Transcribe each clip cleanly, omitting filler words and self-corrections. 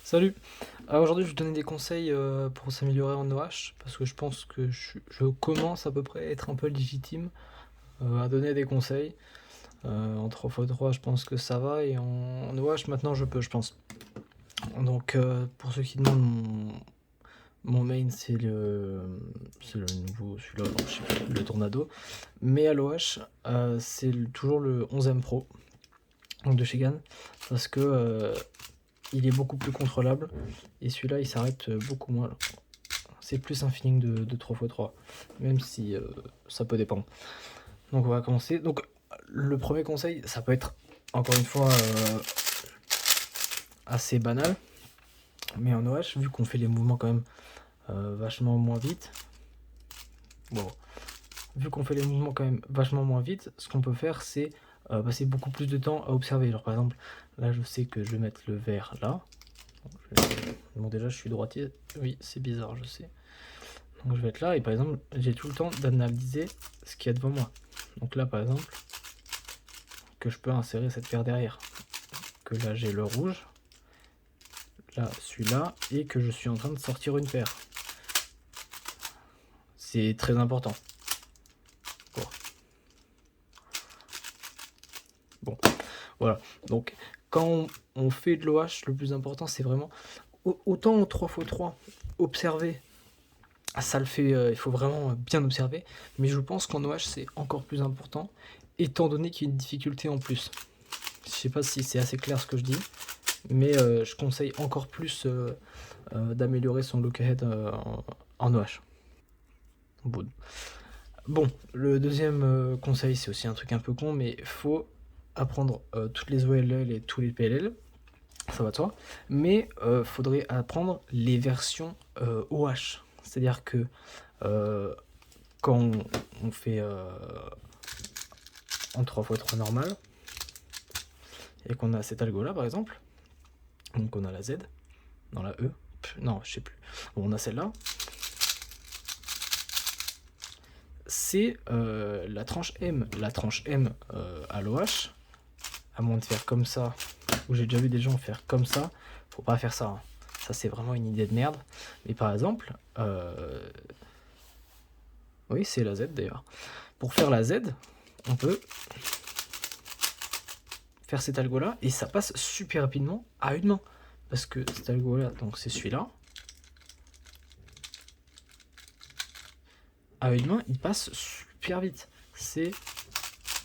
Salut! Aujourd'hui, je vais vous donner des conseils pour s'améliorer en OH parce que je pense que je commence à peu près à être un peu légitime à donner des conseils. En 3x3, je pense que ça va et en OH, maintenant, je peux, je pense. Donc, pour ceux qui demandent, mon main, c'est le nouveau, celui-là, non, je sais plus, le Tornado. Mais à l'OH, c'est toujours le 11M Pro donc de chez Gann parce que il est beaucoup plus contrôlable et celui-là, il s'arrête beaucoup moins. C'est plus un feeling de 3x3, même si ça peut dépendre. Donc on va commencer. Donc le premier conseil, ça peut être encore une fois assez banal, mais en OH, vu qu'on fait les mouvements quand même vachement moins vite, bon, vu qu'on fait les mouvements quand même vachement moins vite, ce qu'on peut faire, c'est passer beaucoup plus de temps à observer. Genre par exemple, là je sais que je vais mettre le verre là. Bon déjà je suis droitier, oui c'est bizarre je sais. Donc je vais être là et par exemple j'ai tout le temps d'analyser ce qu'il y a devant moi. Donc là par exemple, que je peux insérer cette paire derrière. Que là j'ai le rouge, là celui-là, et que je suis en train de sortir une paire. C'est très important. Bon, voilà. Donc quand on fait de l'OH, le plus important c'est vraiment, autant en 3x3, observer, ça le fait, il faut vraiment bien observer, mais je pense qu'en OH c'est encore plus important, étant donné qu'il y a une difficulté en plus. Je sais pas si c'est assez clair ce que je dis, mais je conseille encore plus d'améliorer son look ahead en OH. Bon, le deuxième conseil, c'est aussi un truc un peu con, mais faut apprendre toutes les OLL et tous les PLL, ça va de soi, mais faudrait apprendre les versions OH. C'est-à-dire que quand on fait en 3x3 normal, et qu'on a cet algo là par exemple, donc on a la Z, dans la E, non je sais plus, bon, on a celle-là, c'est la tranche M. La tranche M à l'OH, à moins de faire comme ça, où j'ai déjà vu des gens faire comme ça, faut pas faire ça. Hein. Ça, c'est vraiment une idée de merde. Mais par exemple, oui, c'est la Z d'ailleurs. Pour faire la Z, on peut faire cet algo-là, et ça passe super rapidement à une main. Parce que cet algo-là, donc c'est celui-là, à une main, il passe super vite. C'est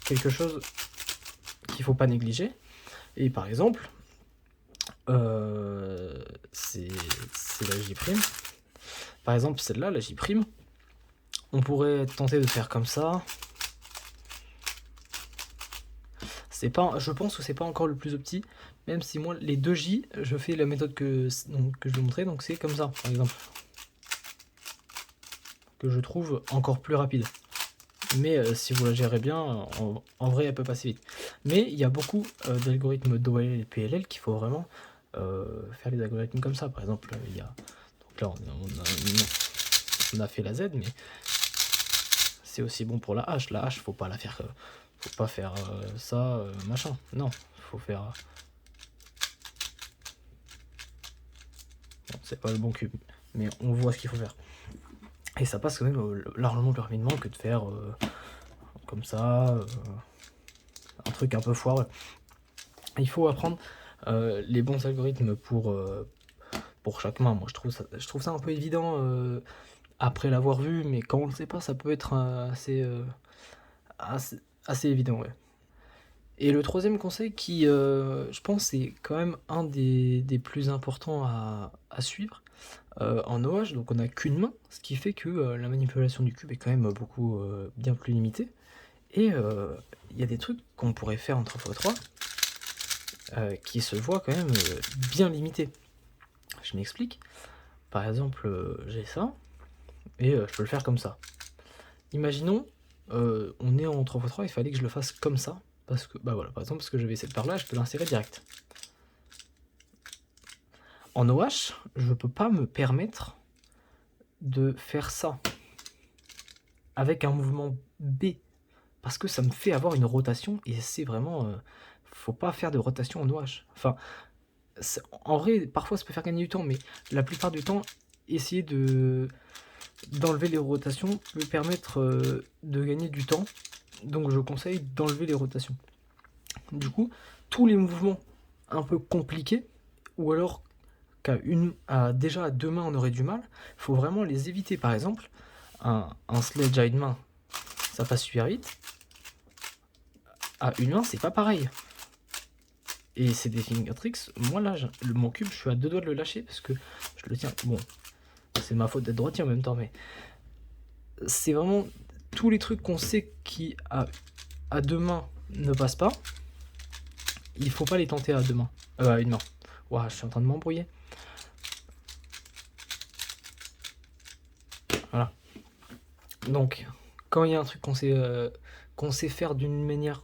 quelque chose qu'il faut pas négliger. Et par exemple, c'est la J'. Par exemple, celle-là, la J', on pourrait tenter de faire comme ça. C'est pas, je pense que c'est pas encore le plus opti, même si moi, les 2 J, je fais la méthode que je vais montrer, donc c'est comme ça, par exemple. Que je trouve encore plus rapide. Mais si vous la gérez bien, en vrai, elle peut passer vite. Mais il y a beaucoup d'algorithmes d'OLL et PLL qu'il faut vraiment faire les algorithmes comme ça. Par exemple, il y a... Donc là, on a fait la Z, mais c'est aussi bon pour la H. La H, faut pas la faire... faut pas faire ça, machin. Non, faut faire... Bon, c'est pas le bon cube, mais on voit ce qu'il faut faire. Et ça passe quand même largement plus rapidement que de faire comme ça, un truc un peu foireux. Il faut apprendre les bons algorithmes pour chaque main. Moi, je trouve ça un peu évident après l'avoir vu, mais quand on le sait pas, ça peut être assez évident, ouais. Et le troisième conseil qui, je pense, est quand même un des plus importants à suivre en OH, donc on n'a qu'une main, ce qui fait que la manipulation du cube est quand même beaucoup bien plus limitée. Et il y a des trucs qu'on pourrait faire en 3x3 qui se voient quand même bien limités. Je m'explique. Par exemple, j'ai ça, et je peux le faire comme ça. Imaginons, on est en 3x3, il fallait que je le fasse comme ça, parce que, bah voilà, par exemple, parce que j'avais cette paire-là, je peux l'insérer direct. En OH, je peux pas me permettre de faire ça avec un mouvement B, parce que ça me fait avoir une rotation, et c'est vraiment... faut pas faire de rotation en OH. Enfin, En vrai, parfois ça peut faire gagner du temps, mais la plupart du temps, essayer d'enlever les rotations peut permettre de gagner du temps. Donc je conseille d'enlever les rotations. Du coup, tous les mouvements un peu compliqués, ou alors déjà à 2 mains on aurait du mal, il faut vraiment les éviter. Par exemple, un sledge à une main, ça passe super vite. À une main, c'est pas pareil. Et c'est des finger tricks. Moi là, mon cube, je suis à 2 doigts de le lâcher parce que je le tiens. Bon, c'est ma faute d'être droitier en même temps, mais c'est vraiment tous les trucs qu'on sait qui à 2 mains ne passent pas. Il faut pas les tenter à 2 mains. À une main. Ouah, je suis en train de m'embrouiller. Voilà. Donc, quand il y a un truc qu'on sait faire d'une manière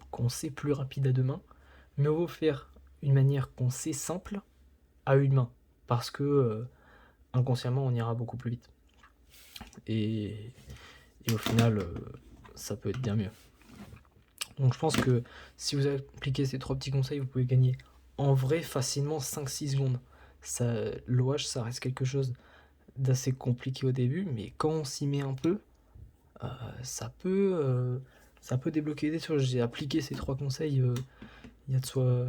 qu'on sait plus rapide à 2 mains, mieux vaut faire une manière qu'on sait simple à une main. Parce que inconsciemment, on ira beaucoup plus vite. Et au final, ça peut être bien mieux. Donc je pense que si vous appliquez ces 3 petits conseils, vous pouvez gagner en vrai facilement 5-6 secondes. L'OH, ça reste quelque chose d'assez compliqué au début, mais quand on s'y met un peu, euh, ça peut, ça peut débloquer des choses. J'ai appliqué ces 3 conseils il y a de soi,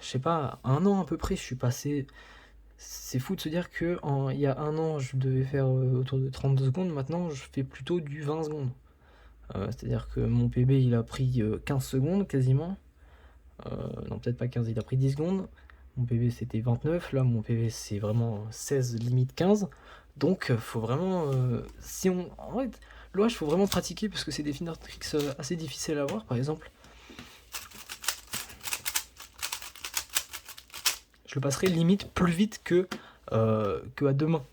je sais pas, 1 an à peu près, je suis passé. C'est fou de se dire que il y a 1 an, je devais faire autour de 32 secondes, maintenant je fais plutôt du 20 secondes. C'est-à-dire que mon PB il a pris 15 secondes quasiment. Non, peut-être pas 15, il a pris 10 secondes. Mon PB c'était 29, là mon PB c'est vraiment 16, limite 15. Donc faut vraiment. En fait, l'OH faut vraiment pratiquer parce que c'est des finger tricks assez difficiles à avoir. Par exemple, je le passerai limite plus vite que à 2 mains.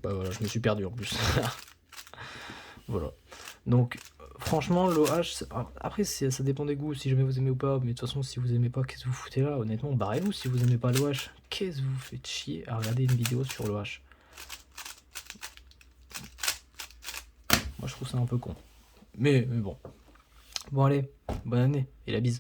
Bah voilà, je me suis perdu en plus. Voilà. Donc, franchement, l'OH, après, ça dépend des goûts, si jamais vous aimez ou pas. Mais de toute façon, si vous aimez pas, qu'est-ce que vous foutez là? Honnêtement, barrez-vous. Si vous aimez pas l'OH, qu'est-ce que vous faites chier à regarder une vidéo sur l'OH? Moi, je trouve ça un peu con. Mais bon. Bon, allez, bonne année et la bise.